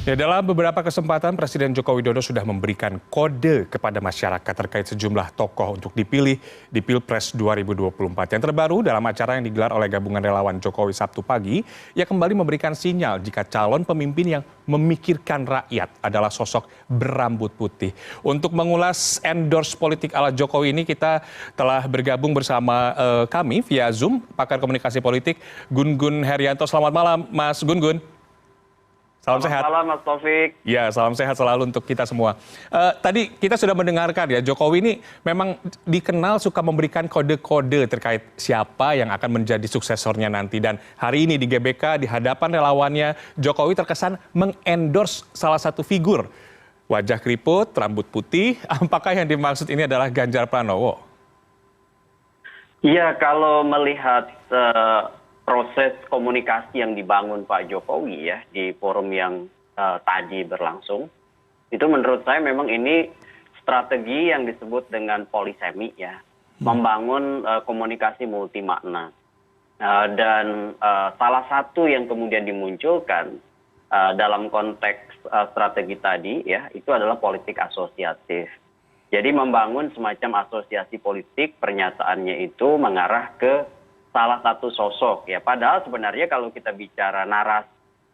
Ya, dalam beberapa kesempatan Presiden Joko Widodo sudah memberikan kode kepada masyarakat terkait sejumlah tokoh untuk dipilih di Pilpres 2024. Yang terbaru dalam acara yang digelar oleh Gabungan Relawan Jokowi Sabtu pagi, ia kembali memberikan sinyal jika calon pemimpin yang memikirkan rakyat adalah sosok berambut putih. Untuk mengulas endorse politik ala Jokowi ini, kita telah bergabung bersama kami via Zoom, pakar komunikasi politik Gun Gun Herianto. Selamat malam, Mas Gun Gun. Salam sehat. Selamat malam, Mas Taufik. Ya, salam sehat selalu untuk kita semua. Tadi kita sudah mendengarkan ya, Jokowi ini memang dikenal suka memberikan kode-kode terkait siapa yang akan menjadi suksesornya nanti. Dan hari ini di GBK, di hadapan relawannya, Jokowi terkesan mengendorse salah satu figur. Wajah keriput, rambut putih, apakah yang dimaksud ini adalah Ganjar Pranowo? Iya, kalau melihat proses komunikasi yang dibangun Pak Jokowi ya di forum yang tadi berlangsung, itu menurut saya memang ini strategi yang disebut dengan polisemi ya, membangun komunikasi multi makna. Dan salah satu yang kemudian dimunculkan dalam konteks strategi tadi ya, itu adalah politik asosiatif. Jadi membangun semacam asosiasi politik, pernyataannya itu mengarah ke salah satu sosok ya, padahal sebenarnya kalau kita bicara narasi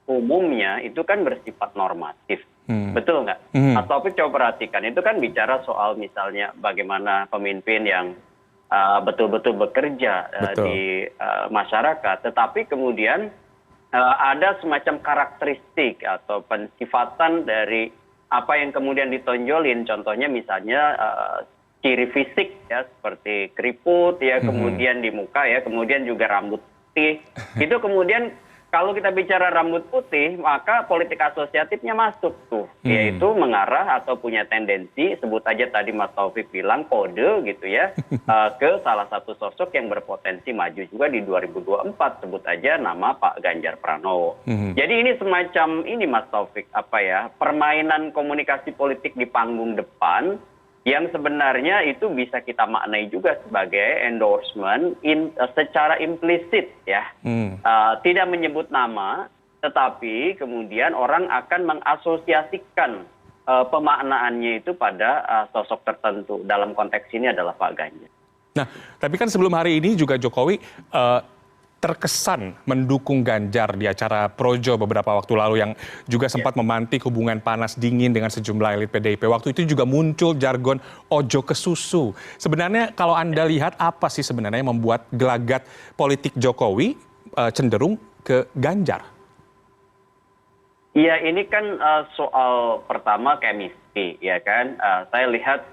umumnya itu kan bersifat normatif, betul nggak? Atau coba perhatikan, itu kan bicara soal misalnya bagaimana pemimpin yang betul-betul bekerja di masyarakat, tetapi kemudian ada semacam karakteristik atau pensifatan dari apa yang kemudian ditonjolin, contohnya misalnya ciri fisik ya, seperti keriput ya, kemudian di muka ya, kemudian juga rambut putih. Itu kemudian kalau kita bicara rambut putih, maka politik asosiatifnya masuk tuh, yaitu mengarah atau punya tendensi, sebut aja tadi Mas Taufik bilang kode gitu ya, ke salah satu sosok yang berpotensi maju juga di 2024, sebut aja nama Pak Ganjar Pranowo. Jadi ini semacam ini Mas Taufik, apa ya, permainan komunikasi politik di panggung depan, yang sebenarnya itu bisa kita maknai juga sebagai endorsement secara implisit ya, tidak menyebut nama, tetapi kemudian orang akan mengasosiasikan pemaknaannya itu pada sosok tertentu. Dalam konteks ini adalah Pak Ganjar. Nah, tapi kan sebelum hari ini juga Jokowi terkesan mendukung Ganjar di acara Projo beberapa waktu lalu yang juga sempat memantik hubungan panas dingin dengan sejumlah elit PDIP. Waktu itu juga muncul jargon ojo ke susu. Sebenarnya kalau Anda lihat apa sih sebenarnya yang membuat gelagat politik Jokowi cenderung ke Ganjar? Iya, ini kan soal pertama chemistry ya kan. Saya lihat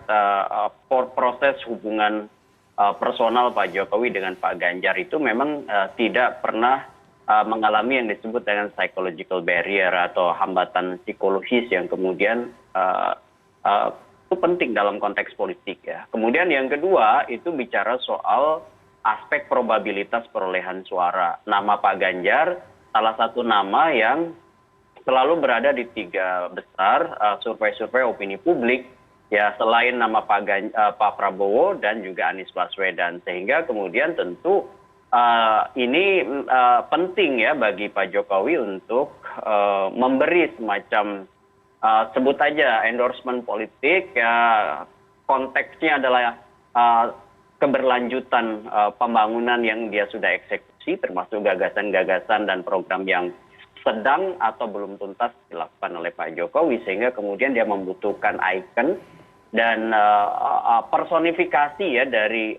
proses hubungan personal Pak Jokowi dengan Pak Ganjar itu memang tidak pernah mengalami yang disebut dengan psychological barrier atau hambatan psikologis yang kemudian itu penting dalam konteks politik ya. Kemudian yang kedua itu bicara soal aspek probabilitas perolehan suara. Nama Pak Ganjar salah satu nama yang selalu berada di 3 besar survei-survei opini publik. Ya, selain nama Pak Prabowo dan juga Anies Baswedan, sehingga kemudian tentu ini penting ya bagi Pak Jokowi untuk memberi semacam sebut aja endorsement politik ya, konteksnya adalah keberlanjutan pembangunan yang dia sudah eksekusi, termasuk gagasan-gagasan dan program yang sedang atau belum tuntas dilakukan oleh Pak Jokowi, sehingga kemudian dia membutuhkan ikon dan personifikasi ya dari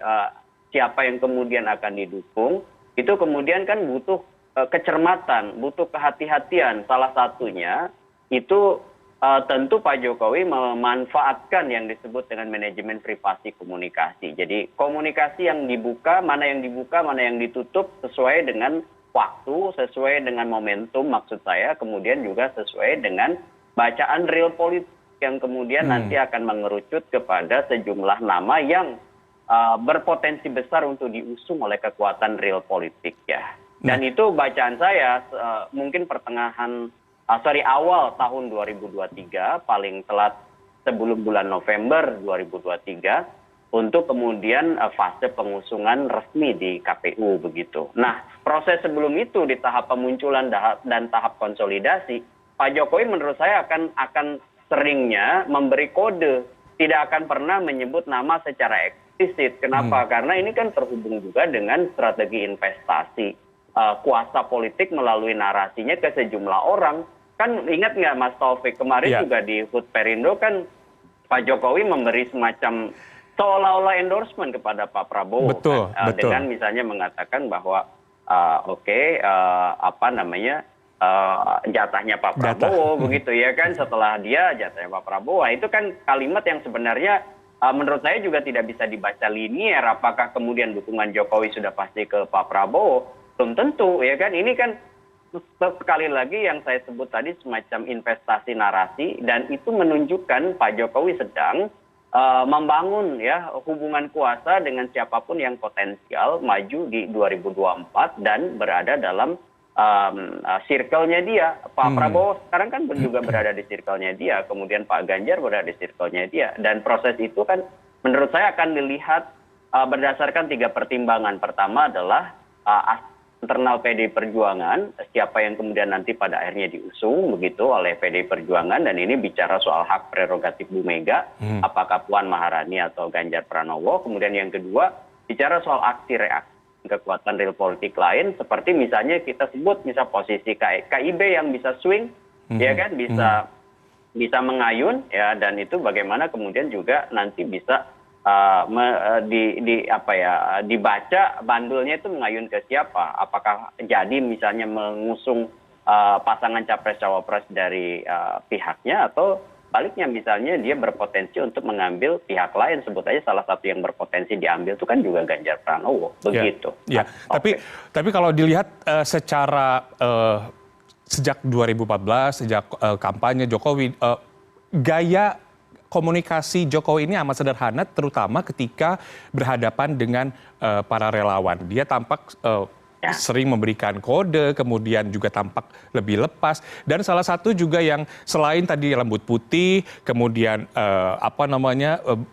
siapa yang kemudian akan didukung. Itu kemudian kan butuh kecermatan, butuh kehati-hatian. Salah satunya itu tentu Pak Jokowi memanfaatkan yang disebut dengan manajemen privasi komunikasi. Jadi komunikasi yang dibuka, mana yang ditutup sesuai dengan waktu, sesuai dengan momentum maksud saya, kemudian juga sesuai dengan bacaan real politik yang kemudian nanti akan mengerucut kepada sejumlah nama yang berpotensi besar untuk diusung oleh kekuatan real politik ya. Dan itu bacaan saya mungkin awal tahun 2023, paling telat sebelum bulan November 2023, untuk kemudian fase pengusungan resmi di KPU begitu. Nah, proses sebelum itu di tahap pemunculan dan tahap konsolidasi, Pak Jokowi menurut saya akan seringnya memberi kode, tidak akan pernah menyebut nama secara eksplisit. Kenapa? Karena ini kan terhubung juga dengan strategi investasi kuasa politik melalui narasinya ke sejumlah orang. Kan ingat nggak Mas Taufik, kemarin juga di HUT Perindo kan Pak Jokowi memberi semacam seolah-olah endorsement kepada Pak Prabowo. Betul, kan? betul. Dengan misalnya mengatakan bahwa jatahnya Pak Prabowo begitu ya kan, setelah dia jatahnya Pak Prabowo. Itu kan kalimat yang sebenarnya menurut saya juga tidak bisa dibaca linier. Apakah kemudian dukungan Jokowi sudah pasti ke Pak Prabowo? Belum tentu ya kan. Ini kan sekali lagi yang saya sebut tadi semacam investasi narasi, dan itu menunjukkan Pak Jokowi sedang membangun ya hubungan kuasa dengan siapapun yang potensial maju di 2024 dan berada dalam circle-nya dia. Pak Prabowo sekarang kan juga berada di circle-nya dia, kemudian Pak Ganjar berada di circle-nya dia, dan proses itu kan menurut saya akan dilihat berdasarkan 3 pertimbangan. Pertama adalah internal PDI Perjuangan, siapa yang kemudian nanti pada akhirnya diusung begitu oleh PDI Perjuangan, dan ini bicara soal hak prerogatif Bu Mega, apakah Puan Maharani atau Ganjar Pranowo. Kemudian yang kedua, bicara soal aksi reaksi kekuatan real politik lain, seperti misalnya kita sebut misal posisi KIB yang bisa swing, ya kan, bisa mengayun ya, dan itu bagaimana kemudian juga nanti bisa dibaca bandulnya itu mengayun ke siapa, apakah jadi misalnya mengusung pasangan capres cawapres dari pihaknya, atau baliknya misalnya dia berpotensi untuk mengambil pihak lain. Sebut aja salah satu yang berpotensi diambil itu kan juga Ganjar Pranowo begitu. Ya. Tapi kalau dilihat secara sejak 2014 sejak kampanye Jokowi, gaya komunikasi Jokowi ini amat sederhana, terutama ketika berhadapan dengan para relawan. Dia tampak sering memberikan kode, kemudian juga tampak lebih lepas. Dan salah satu juga yang selain tadi rambut putih, kemudian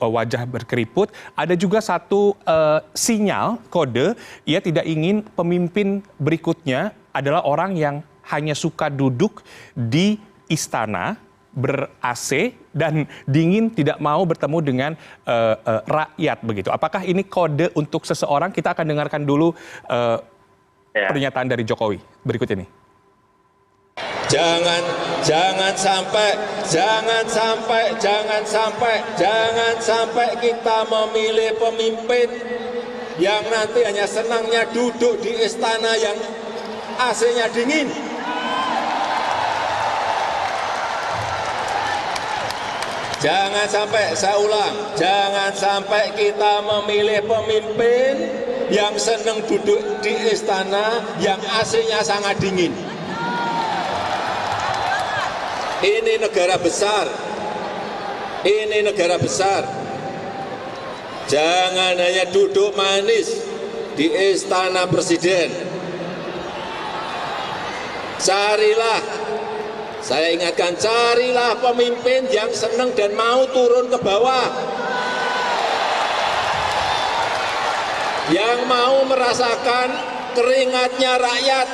wajah berkeriput, ada juga satu sinyal kode, ia tidak ingin pemimpin berikutnya adalah orang yang hanya suka duduk di istana ber-AC dan dingin, tidak mau bertemu dengan rakyat begitu. Apakah ini kode untuk seseorang? Kita akan dengarkan dulu pernyataan dari Jokowi berikut ini. Jangan sampai kita memilih pemimpin yang nanti hanya senangnya duduk di istana yang AC-nya dingin. Jangan sampai, saya ulang, jangan sampai kita memilih pemimpin yang senang duduk di istana yang AC-nya sangat dingin. Ini negara besar. Ini negara besar. Jangan hanya duduk manis di istana presiden. Carilah, saya ingatkan, carilah pemimpin yang senang dan mau turun ke bawah. Yang mau merasakan keringatnya rakyat.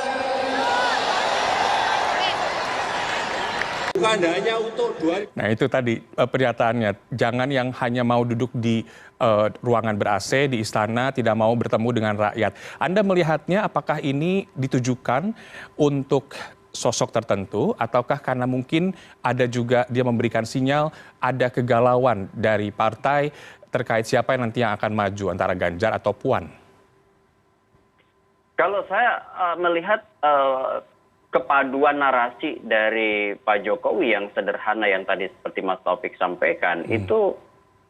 Bukan hanya untuk Nah itu tadi pernyataannya, jangan yang hanya mau duduk di ruangan ber-AC di istana, tidak mau bertemu dengan rakyat. Anda melihatnya apakah ini ditujukan untuk sosok tertentu, ataukah karena mungkin ada juga dia memberikan sinyal ada kegalauan dari partai terkait siapa yang nanti yang akan maju antara Ganjar atau Puan? Kalau saya melihat kepaduan narasi dari Pak Jokowi yang sederhana yang tadi seperti Mas Taufik sampaikan, itu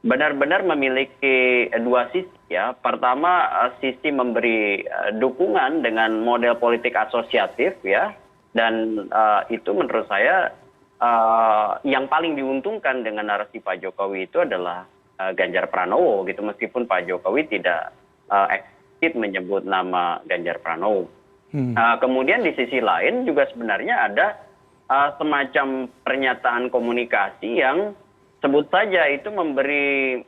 benar-benar memiliki dua sisi ya. Pertama, sisi memberi dukungan dengan model politik asosiatif ya, dan itu menurut saya yang paling diuntungkan dengan narasi Pak Jokowi itu adalah Ganjar Pranowo gitu, meskipun Pak Jokowi tidak eksplisit menyebut nama Ganjar Pranowo. Kemudian di sisi lain juga sebenarnya ada semacam pernyataan komunikasi yang sebut saja itu memberi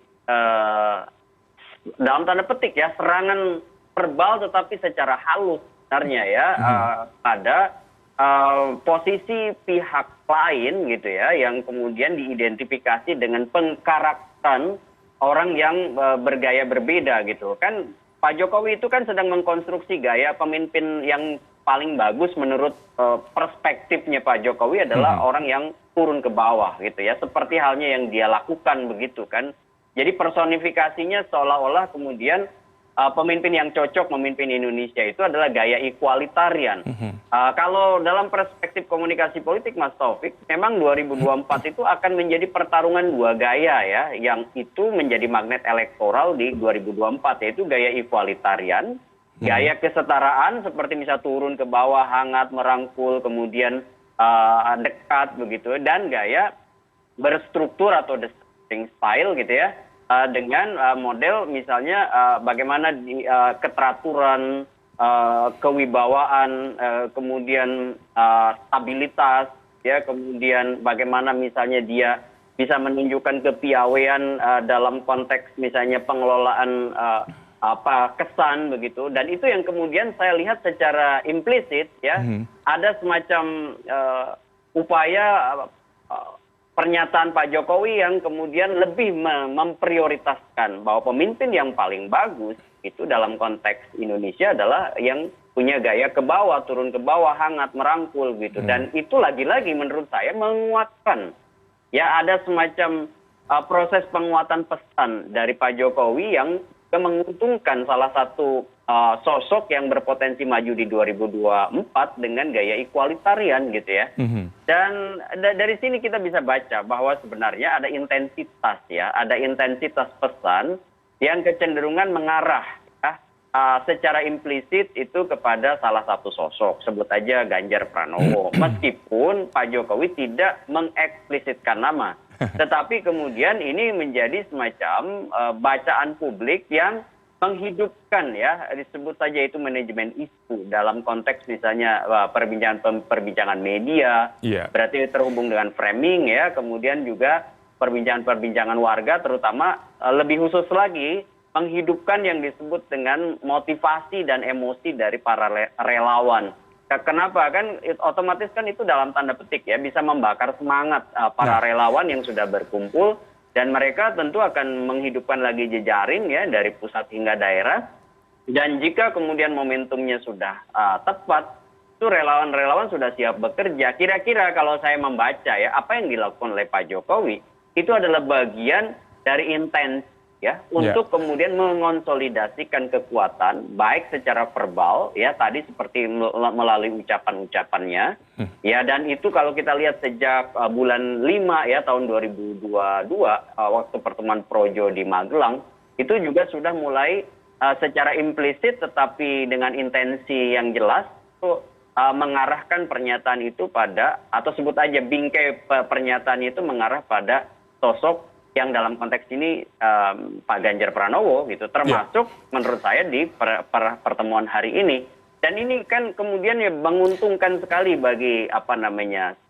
dalam tanda petik ya serangan verbal tetapi secara halus sebenarnya ya pada posisi pihak lain gitu ya, yang kemudian diidentifikasi dengan pengkarakteran orang yang bergaya berbeda gitu. Kan Pak Jokowi itu kan sedang mengkonstruksi gaya pemimpin yang paling bagus menurut perspektifnya Pak Jokowi adalah orang yang turun ke bawah gitu ya. Seperti halnya yang dia lakukan begitu kan. Jadi personifikasinya seolah-olah kemudian pemimpin yang cocok memimpin Indonesia itu adalah gaya equalitarian. Kalau dalam perspektif komunikasi politik Mas Taufik, memang 2024 itu akan menjadi pertarungan dua gaya ya, yang itu menjadi magnet elektoral di 2024, yaitu gaya equalitarian, gaya kesetaraan seperti misal turun ke bawah, hangat, merangkul, kemudian dekat begitu, dan gaya berstruktur atau the style gitu ya, dengan model misalnya bagaimana keteraturan, kewibawaan, kemudian stabilitas, ya, kemudian bagaimana misalnya dia bisa menunjukkan kepiawaian dalam konteks misalnya pengelolaan kesan begitu, dan itu yang kemudian saya lihat secara implisit ya, ada semacam upaya pernyataan Pak Jokowi yang kemudian lebih memprioritaskan bahwa pemimpin yang paling bagus itu dalam konteks Indonesia adalah yang punya gaya ke bawah, turun ke bawah, hangat, merangkul gitu. Dan itu lagi-lagi menurut saya menguatkan. Ya, ada semacam proses penguatan pesan dari Pak Jokowi yang menguntungkan salah satu sosok yang berpotensi maju di 2024 dengan gaya equalitarian gitu ya. Dan dari sini kita bisa baca bahwa sebenarnya ada intensitas ya, ada intensitas pesan yang kecenderungan mengarah ya, secara implisit itu kepada salah satu sosok, sebut aja Ganjar Pranowo. Meskipun Pak Jokowi tidak mengeksplisitkan nama, tetapi kemudian ini menjadi semacam bacaan publik yang menghidupkan ya, disebut saja itu manajemen isu dalam konteks misalnya perbincangan media, berarti terhubung dengan framing ya, kemudian juga perbincangan warga, terutama lebih khusus lagi menghidupkan yang disebut dengan motivasi dan emosi dari para relawan. Kenapa? Kan otomatis kan itu dalam tanda petik ya bisa membakar semangat para relawan yang sudah berkumpul, dan mereka tentu akan menghidupkan lagi jejaring ya dari pusat hingga daerah. Dan jika kemudian momentumnya sudah tepat, itu relawan-relawan sudah siap bekerja. Kira-kira kalau saya membaca ya, apa yang dilakukan oleh Pak Jokowi itu adalah bagian dari intensi ya, untuk kemudian mengonsolidasikan kekuatan baik secara verbal ya, tadi seperti melalui ucapan-ucapannya ya, dan itu kalau kita lihat sejak bulan 5 ya tahun 2022 waktu pertemuan Projo di Magelang, itu juga sudah mulai secara implisit tetapi dengan intensi yang jelas itu mengarahkan pernyataan itu pada, atau sebut aja bingkai pernyataan itu mengarah pada sosok yang dalam konteks ini Pak Ganjar Pranowo gitu, termasuk menurut saya di pertemuan hari ini. Dan ini kan kemudian ya menguntungkan sekali bagi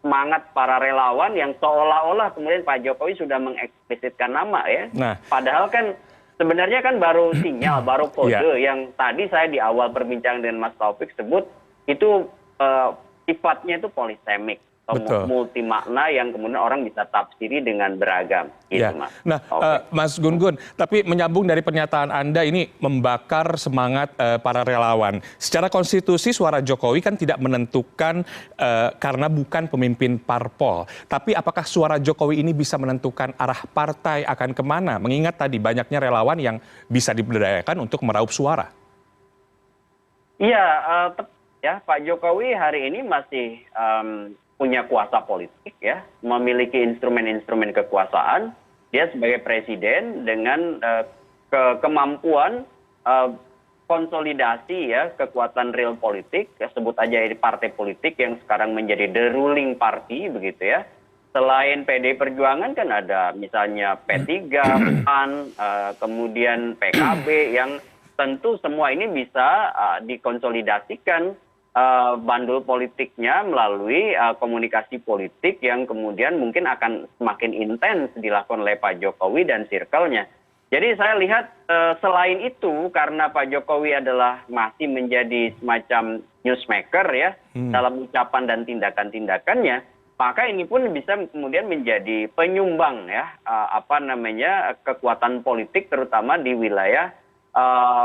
semangat para relawan yang seolah-olah kemudian Pak Jokowi sudah mengeksplisitkan nama ya. Padahal kan sebenarnya kan baru sinyal, baru kode yang tadi saya di awal perbincangan dengan Mas Taufik sebut itu sifatnya itu polisemik. Multi makna yang kemudian orang bisa tafsiri dengan beragam. Gitu, Mas. Nah, Mas Gun-Gun, tapi menyambung dari pernyataan Anda ini membakar semangat para relawan. Secara konstitusi suara Jokowi kan tidak menentukan karena bukan pemimpin parpol. Tapi apakah suara Jokowi ini bisa menentukan arah partai akan kemana? Mengingat tadi banyaknya relawan yang bisa diberdayakan untuk meraup suara. Iya, ya Pak Jokowi hari ini masih punya kuasa politik ya, memiliki instrumen-instrumen kekuasaan. Dia sebagai presiden dengan kemampuan konsolidasi ya kekuatan real politik, ya, sebut aja ini partai politik yang sekarang menjadi the ruling party begitu ya. Selain PD Perjuangan kan ada misalnya P3, PAN, kemudian PKB yang tentu semua ini bisa dikonsolidasikan bandul politiknya melalui komunikasi politik yang kemudian mungkin akan semakin intens dilakukan oleh Pak Jokowi dan circle-nya. Jadi saya lihat selain itu karena Pak Jokowi adalah masih menjadi semacam newsmaker ya dalam ucapan dan tindakan-tindakannya, maka ini pun bisa kemudian menjadi penyumbang ya kekuatan politik terutama di wilayah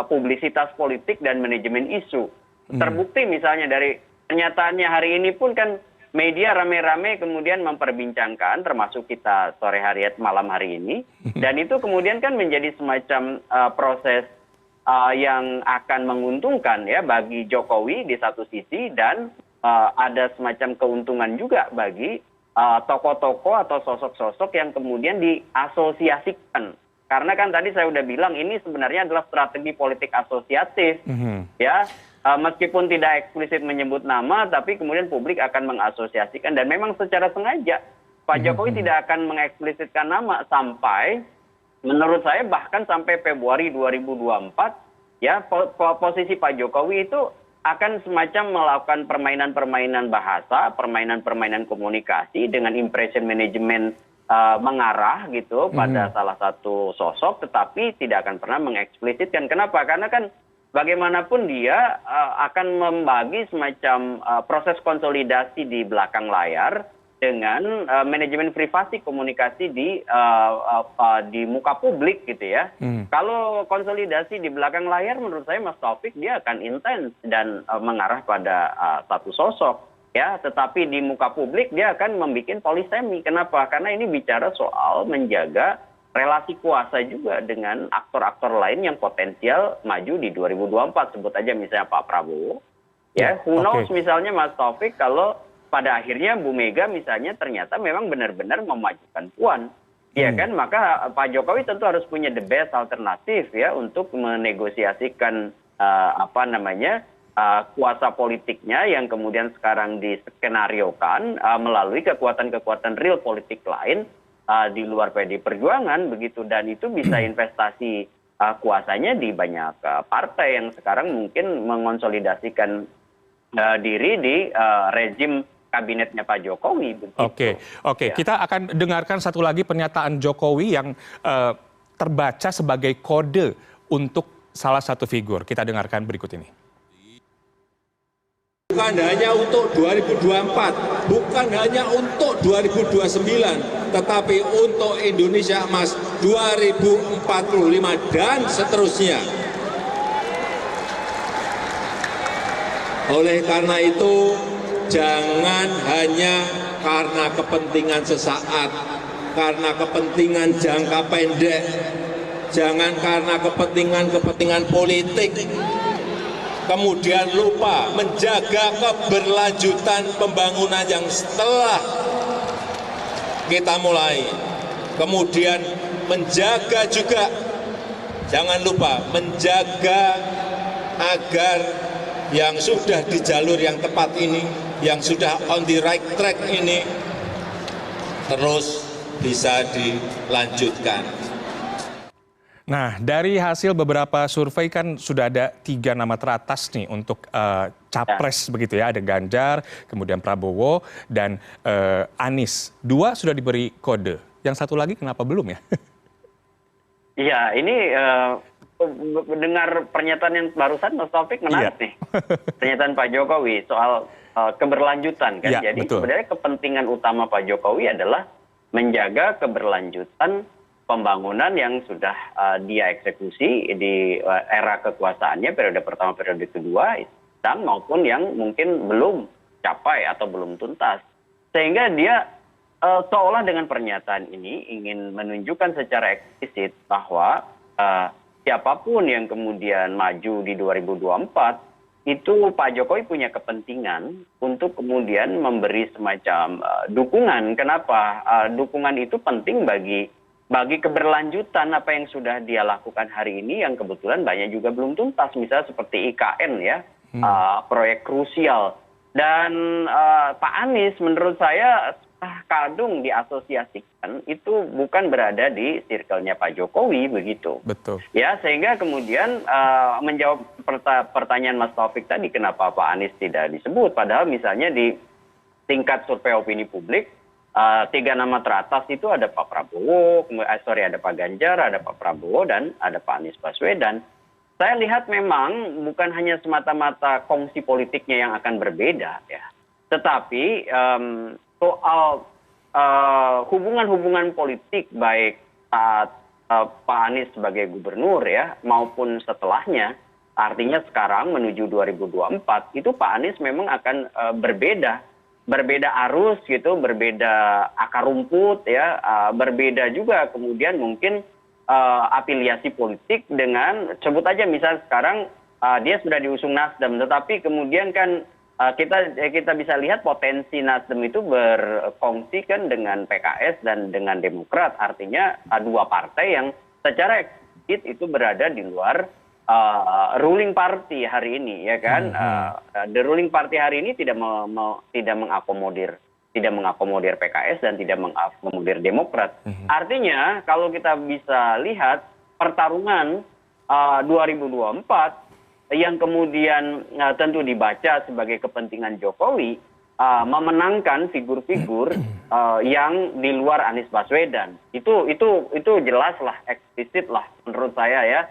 publisitas politik dan manajemen isu. Terbukti misalnya dari pernyataannya hari ini pun kan media rame-rame kemudian memperbincangkan termasuk kita sore hari malam hari ini dan itu kemudian kan menjadi semacam proses yang akan menguntungkan ya bagi Jokowi di satu sisi dan ada semacam keuntungan juga bagi tokoh-tokoh atau sosok-sosok yang kemudian diasosiasikan. Karena kan tadi saya udah bilang ini sebenarnya adalah strategi politik asosiatif ya. Meskipun tidak eksplisit menyebut nama, tapi kemudian publik akan mengasosiasikan dan memang secara sengaja Pak Jokowi tidak akan mengeksplisitkan nama sampai, menurut saya bahkan sampai Februari 2024, ya posisi Pak Jokowi itu akan semacam melakukan permainan-permainan bahasa, permainan-permainan komunikasi dengan impression management mengarah gitu pada salah satu sosok, tetapi tidak akan pernah mengeksplisitkan. Kenapa? Karena kan bagaimanapun dia akan membagi semacam proses konsolidasi di belakang layar dengan manajemen privasi komunikasi di muka publik gitu ya. Kalau konsolidasi di belakang layar menurut saya Mas Taufik dia akan intens dan mengarah pada satu sosok ya, tetapi di muka publik dia akan membuat polisemi. Kenapa? Karena ini bicara soal menjaga relasi kuasa juga dengan aktor-aktor lain yang potensial maju di 2024. Sebut aja misalnya Pak Prabowo. Ya, who knows misalnya Mas Taufik kalau pada akhirnya Bu Mega misalnya ternyata memang benar-benar memajukan Puan. Ya kan, maka Pak Jokowi tentu harus punya the best alternatif ya untuk menegosiasikan kuasa politiknya yang kemudian sekarang diskenariokan melalui kekuatan-kekuatan real politik lain di luar PD Perjuangan begitu, dan itu bisa investasi kuasanya di banyak partai yang sekarang mungkin mengonsolidasikan diri di rezim kabinetnya Pak Jokowi. Begitu. Oke. Ya. Kita akan dengarkan satu lagi pernyataan Jokowi yang terbaca sebagai kode untuk salah satu figur. Kita dengarkan berikut ini. Bukan hanya untuk 2024, bukan hanya untuk 2029, tetapi untuk Indonesia Emas 2045 dan seterusnya. Oleh karena itu, jangan hanya karena kepentingan sesaat, karena kepentingan jangka pendek, jangan karena kepentingan politik, kemudian lupa menjaga keberlanjutan pembangunan yang setelah kita mulai. Kemudian menjaga juga, jangan lupa menjaga agar yang sudah di jalur yang tepat ini, yang sudah on the right track ini, terus bisa dilanjutkan. Nah, dari hasil beberapa survei kan sudah ada 3 nama teratas nih untuk capres begitu ya. Ada Ganjar, kemudian Prabowo, dan Anies. 2 sudah diberi kode. Yang satu lagi kenapa belum ya? Iya, ini dengar pernyataan yang barusan Mas Taufik menarik nih. Pernyataan Pak Jokowi soal keberlanjutan kan. Ya, jadi betul. sebenarnya kepentingan utama Pak Jokowi adalah menjaga keberlanjutan pembangunan yang sudah dia eksekusi di era kekuasaannya, periode pertama, periode kedua, maupun yang mungkin belum capai atau belum tuntas. Sehingga dia seolah dengan pernyataan ini ingin menunjukkan secara eksplisit bahwa siapapun yang kemudian maju di 2024, itu Pak Jokowi punya kepentingan untuk kemudian memberi semacam dukungan. Kenapa? Dukungan itu penting bagi keberlanjutan apa yang sudah dia lakukan hari ini yang kebetulan banyak juga belum tuntas, misalnya seperti IKN ya, proyek krusial. Dan Pak Anies menurut saya kadung diasosiasikan itu bukan berada di circle-nya Pak Jokowi begitu. Betul. Ya, sehingga kemudian menjawab pertanyaan Mas Taufik tadi kenapa Pak Anies tidak disebut, padahal misalnya di tingkat survei opini publik tiga nama teratas itu ada Pak Prabowo, ada Pak Ganjar, ada Pak Prabowo, dan ada Pak Anies Baswedan. Saya lihat memang bukan hanya semata-mata kongsi politiknya yang akan berbeda, ya, tetapi soal hubungan-hubungan politik baik saat Pak Anies sebagai gubernur, ya, maupun setelahnya, artinya sekarang menuju 2024 itu Pak Anies memang akan berbeda arus gitu, berbeda akar rumput, ya, berbeda juga kemudian mungkin afiliasi politik dengan, sebut aja misal sekarang dia sudah diusung Nasdem, tetapi kemudian kan kita bisa lihat potensi Nasdem itu berkongsi kan dengan PKS dan dengan Demokrat, artinya dua partai yang secara eksplisit itu berada di luar ruling party hari ini, ya kan. The ruling party hari ini tidak mengakomodir PKS dan tidak mengakomodir Demokrat. Artinya kalau kita bisa lihat pertarungan 2024 yang kemudian tentu dibaca sebagai kepentingan Jokowi, memenangkan figur-figur yang di luar Anies Baswedan. Itu jelas lah, eksplisit lah menurut saya, ya.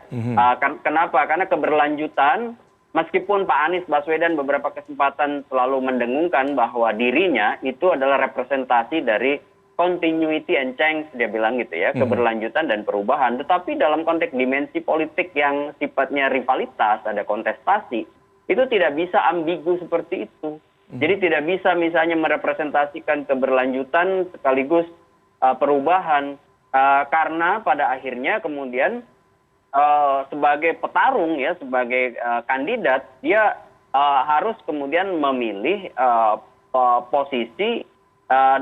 Kenapa? Karena keberlanjutan, meskipun Pak Anies Baswedan beberapa kesempatan selalu mendengungkan bahwa dirinya itu adalah representasi dari continuity and change, dia bilang gitu, ya, keberlanjutan dan perubahan. Tetapi dalam konteks dimensi politik yang sifatnya rivalitas, ada kontestasi, itu tidak bisa ambigu seperti itu. Jadi tidak bisa misalnya merepresentasikan keberlanjutan sekaligus perubahan, karena pada akhirnya kemudian sebagai petarung, ya, sebagai kandidat, dia harus kemudian memilih posisi,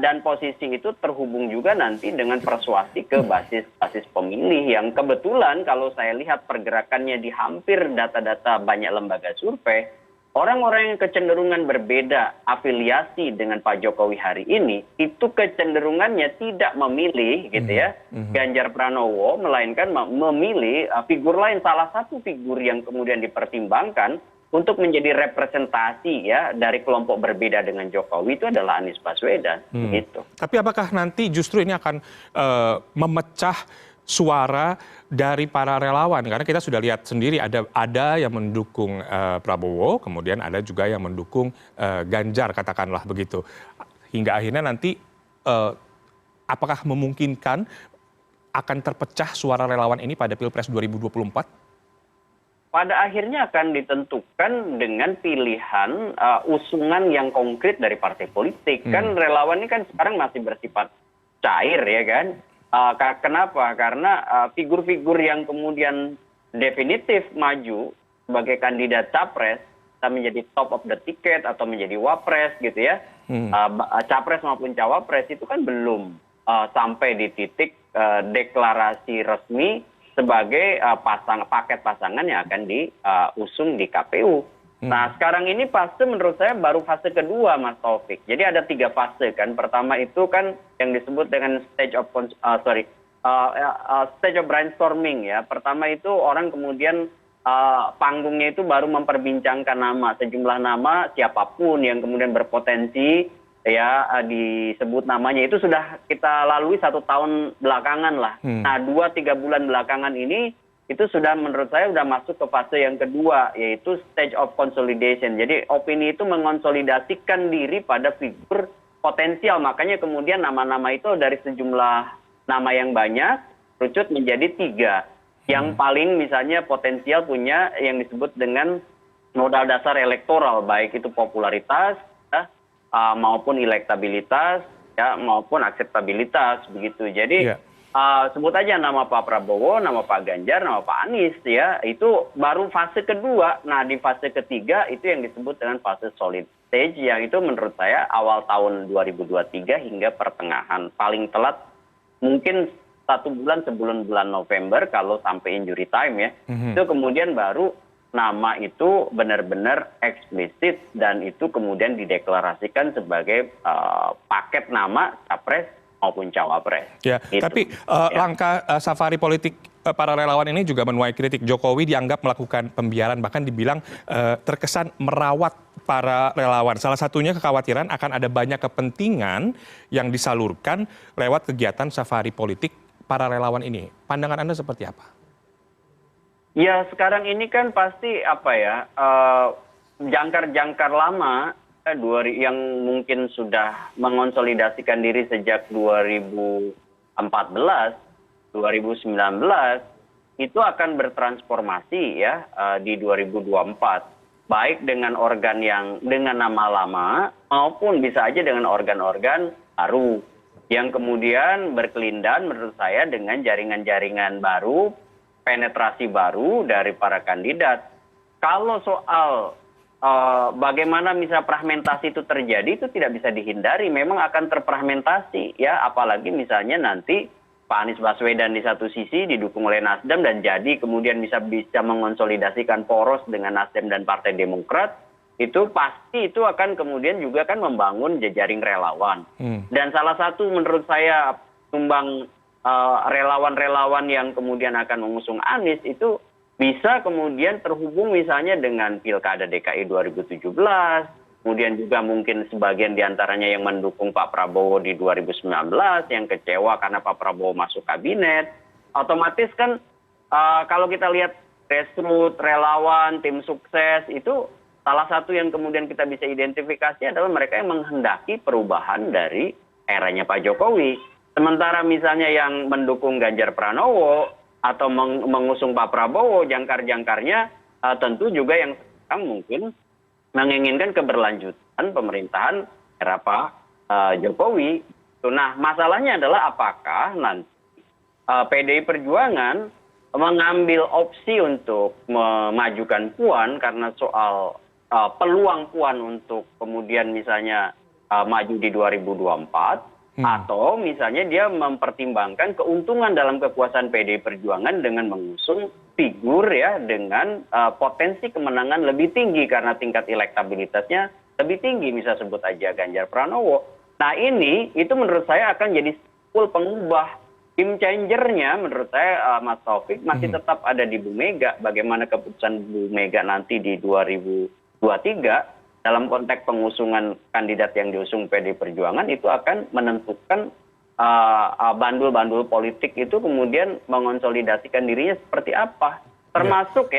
dan posisi itu terhubung juga nanti dengan persuasi ke basis pemilih yang kebetulan kalau saya lihat pergerakannya di hampir data-data banyak lembaga survei, orang-orang yang kecenderungan berbeda afiliasi dengan Pak Jokowi hari ini, itu kecenderungannya tidak memilih, gitu, ya, Ganjar Pranowo, melainkan memilih figur lain. Salah satu figur yang kemudian dipertimbangkan untuk menjadi representasi, ya, dari kelompok berbeda dengan Jokowi itu adalah Anies Baswedan, gitu. Tapi apakah nanti justru ini akan memecah suara dari para relawan, karena kita sudah lihat sendiri ada yang mendukung Prabowo, kemudian ada juga yang mendukung Ganjar, katakanlah begitu. Hingga akhirnya nanti apakah memungkinkan akan terpecah suara relawan ini pada Pilpres 2024? Pada akhirnya akan ditentukan dengan pilihan usungan yang konkret dari partai politik. Kan relawan ini kan sekarang masih bersifat cair, ya kan. Kenapa? Karena figur-figur yang kemudian definitif maju sebagai kandidat capres, menjadi top of the ticket atau menjadi wapres, gitu, ya, capres maupun cawapres itu kan belum sampai di titik deklarasi resmi sebagai paket pasangan yang akan diusung di KPU. Nah, sekarang ini fase menurut saya baru fase kedua, Mas Taufik. Jadi ada 3 fase kan. Pertama itu kan yang disebut dengan stage of brainstorming, ya. Pertama itu orang kemudian panggungnya itu baru memperbincangkan nama, sejumlah nama siapapun yang kemudian berpotensi, ya, disebut namanya. Itu sudah kita lalui 1 tahun belakangan lah. Nah, 2-3 bulan belakangan ini itu sudah menurut saya sudah masuk ke fase yang kedua, yaitu stage of consolidation. Jadi opini itu mengonsolidasikan diri pada figur potensial. Makanya kemudian nama-nama itu dari sejumlah nama yang banyak kerucut menjadi 3. Yang paling misalnya potensial punya yang disebut dengan modal dasar elektoral, baik itu popularitas, ya, maupun elektabilitas, ya, maupun akseptabilitas, begitu. Jadi sebut aja nama Pak Prabowo, nama Pak Ganjar, nama Pak Anies, ya, itu baru fase kedua. Nah, di fase ketiga itu yang disebut dengan fase solid stage, yang itu menurut saya awal tahun 2023 hingga pertengahan, paling telat mungkin 1 bulan sebelum bulan November kalau sampai injury time, ya. Itu kemudian baru nama itu benar-benar eksplisit dan itu kemudian dideklarasikan sebagai paket nama capres maupun cawapres. Ya, Gitu. tapi langkah safari politik para relawan ini juga menuai kritik. Jokowi dianggap melakukan pembiaran, bahkan dibilang terkesan merawat para relawan. Salah satunya kekhawatiran akan ada banyak kepentingan yang disalurkan lewat kegiatan safari politik para relawan ini. Pandangan Anda seperti apa? Ya, sekarang ini kan pasti jangkar-jangkar lama yang mungkin sudah mengonsolidasikan diri sejak 2014, 2019 itu akan bertransformasi ya di 2024. Baik dengan organ yang dengan nama lama maupun bisa aja dengan organ-organ baru yang kemudian berkelindan menurut saya dengan jaringan-jaringan baru, penetrasi baru dari para kandidat. Kalau soal bagaimana misalnya fragmentasi itu terjadi, itu tidak bisa dihindari. Memang akan terfragmentasi ya, apalagi misalnya nanti Pak Anies Baswedan di satu sisi didukung oleh Nasdem dan jadi kemudian bisa mengonsolidasikan poros dengan Nasdem dan Partai Demokrat, itu pasti itu akan kemudian juga kan membangun jejaring relawan. Dan salah satu menurut saya tumbang relawan-relawan yang kemudian akan mengusung Anies itu bisa kemudian terhubung misalnya dengan Pilkada DKI 2017, kemudian juga mungkin sebagian diantaranya yang mendukung Pak Prabowo di 2019, yang kecewa karena Pak Prabowo masuk kabinet. Otomatis kan kalau kita lihat grassroots, relawan, tim sukses, itu salah satu yang kemudian kita bisa identifikasi adalah mereka yang menghendaki perubahan dari eranya Pak Jokowi. Sementara misalnya yang mendukung Ganjar Pranowo atau mengusung Pak Prabowo, jangkar-jangkarnya tentu juga yang sekarang mungkin menginginkan keberlanjutan pemerintahan era Pak Jokowi. Nah, masalahnya adalah apakah nanti PDI Perjuangan mengambil opsi untuk memajukan Puan karena soal peluang Puan untuk kemudian misalnya maju di 2024, atau misalnya dia mempertimbangkan keuntungan dalam kekuasaan PDI Perjuangan dengan mengusung figur ya dengan potensi kemenangan lebih tinggi karena tingkat elektabilitasnya lebih tinggi, misalnya sebut aja Ganjar Pranowo. Nah ini itu menurut saya akan jadi full pengubah. Game changernya menurut saya Mas Taufik masih tetap ada di Bu Mega. Bagaimana keputusan Bu Mega nanti di 2023 dalam konteks pengusungan kandidat yang diusung PDI Perjuangan itu akan menentukan bandul-bandul politik itu kemudian mengonsolidasikan dirinya seperti apa. Termasuk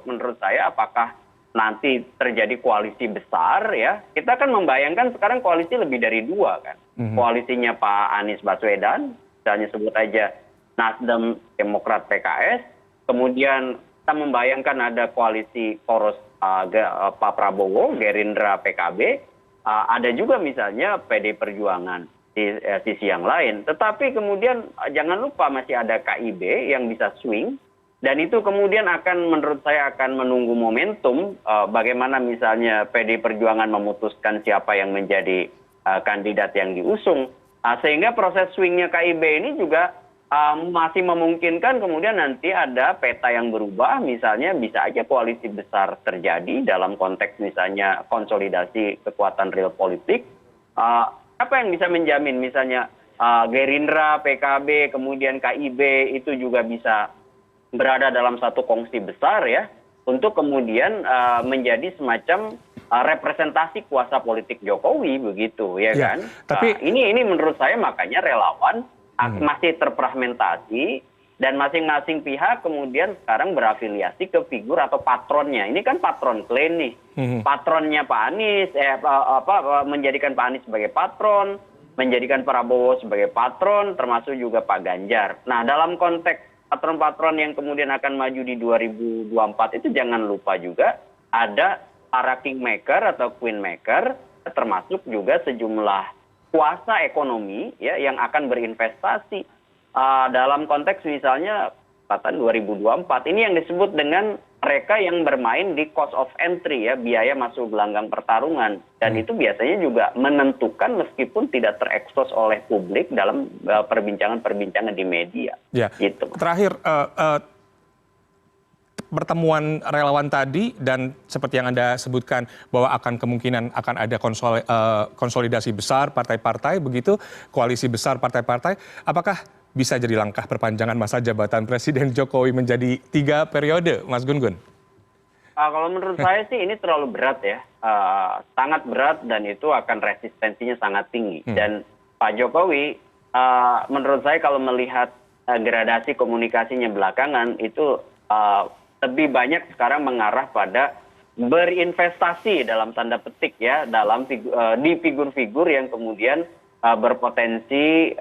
menurut saya apakah nanti terjadi koalisi besar ya. Kita kan membayangkan sekarang koalisi lebih dari 2 kan. Koalisinya Pak Anies Baswedan, misalnya sebut aja Nasdem, Demokrat, PKS. Kemudian kita membayangkan ada koalisi poros Pak Prabowo, Gerindra, PKB, ada juga misalnya PDI Perjuangan di sisi yang lain. Tetapi kemudian jangan lupa masih ada KIB yang bisa swing, dan itu kemudian akan menurut saya akan menunggu momentum bagaimana misalnya PDI Perjuangan memutuskan siapa yang menjadi kandidat yang diusung. Sehingga proses swingnya KIB ini juga masih memungkinkan kemudian nanti ada peta yang berubah, misalnya bisa aja koalisi besar terjadi dalam konteks misalnya konsolidasi kekuatan real politik. Apa yang bisa menjamin misalnya Gerindra, PKB, kemudian KIB itu juga bisa berada dalam satu kongsi besar ya, untuk kemudian menjadi semacam representasi kuasa politik Jokowi begitu ya kan. Tapi ini menurut saya makanya relawan masih terfragmentasi dan masing-masing pihak kemudian sekarang berafiliasi ke figur atau patronnya. Ini kan patron klaim nih. Patronnya Pak Anies menjadikan Pak Anies sebagai patron, menjadikan Prabowo sebagai patron, termasuk juga Pak Ganjar. Nah, dalam konteks patron-patron yang kemudian akan maju di 2024 itu jangan lupa juga ada para kingmaker atau queenmaker, termasuk juga sejumlah kuasa ekonomi ya yang akan berinvestasi dalam konteks misalnya tahun 2024. Ini yang disebut dengan mereka yang bermain di cost of entry ya, biaya masuk gelanggang pertarungan, dan itu biasanya juga menentukan meskipun tidak terekspos oleh publik dalam perbincangan-perbincangan di media. Ya. Gitu. Terakhir pertemuan relawan tadi dan seperti yang Anda sebutkan bahwa kemungkinan akan ada konsolidasi besar partai-partai begitu, koalisi besar partai-partai, apakah bisa jadi langkah perpanjangan masa jabatan Presiden Jokowi menjadi 3 periode, Mas Gun-Gun? Kalau menurut saya sih ini terlalu berat ya, sangat berat dan itu akan resistensinya sangat tinggi. Dan Pak Jokowi, menurut saya kalau melihat gradasi komunikasinya belakangan itu lebih banyak sekarang mengarah pada berinvestasi dalam tanda petik ya di figur-figur yang kemudian berpotensi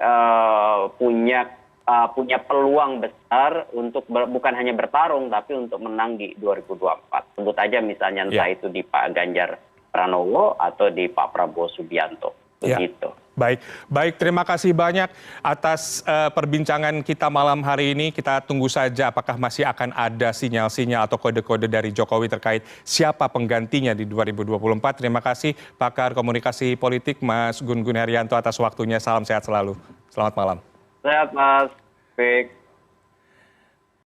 punya peluang besar untuk bukan hanya bertarung tapi untuk menang di 2024. Sebut aja misalnya entah itu di Pak Ganjar Pranowo atau di Pak Prabowo Subianto. Begitu. Baik, terima kasih banyak atas perbincangan kita malam hari ini. Kita tunggu saja apakah masih akan ada sinyal-sinyal atau kode-kode dari Jokowi terkait siapa penggantinya di 2024. Terima kasih pakar komunikasi politik Mas Gun-Gun Herianto atas waktunya. Salam sehat selalu. Selamat malam. Sehat Mas. Baik.